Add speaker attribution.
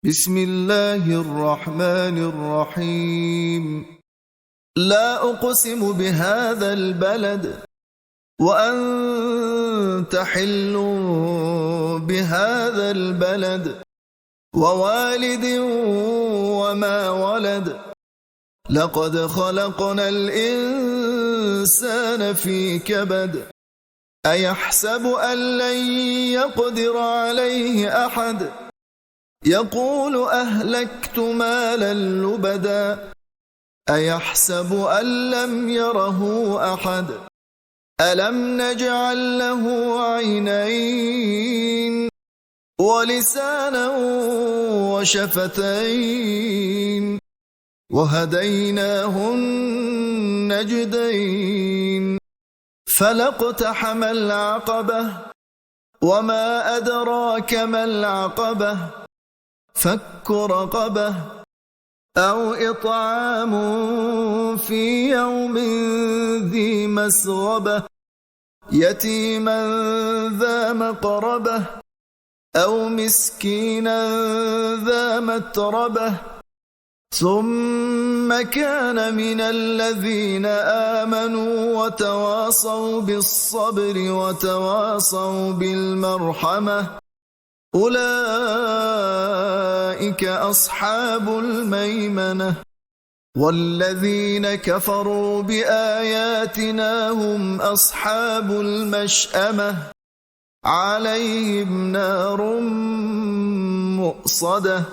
Speaker 1: بسم الله الرحمن الرحيم. لا أقسم بهذا البلد وأنت حل بهذا البلد ووالد وما ولد. لقد خلقنا الإنسان في كبد. أيحسب أن لن يقدر عليه أحد. يقول أهلكت مالا لبدا. أيحسب أن لم يره أحد. ألم نجعل له عينين ولسانا وشفتين وهديناه النجدين. فلاقتحم العقبة وما أدراك ما العقبة. فك رقبة أو إطعام في يوم ذي مسغبة يتيما ذا مقربة أو مسكينا ذا متربة. ثم كان من الذين آمنوا وتواصوا بالصبر وتواصوا بالمرحمة. أولئك أصحاب الميمنة. والذين كفروا بآياتنا هم أصحاب المشأمة. عليهم نار مؤصدة.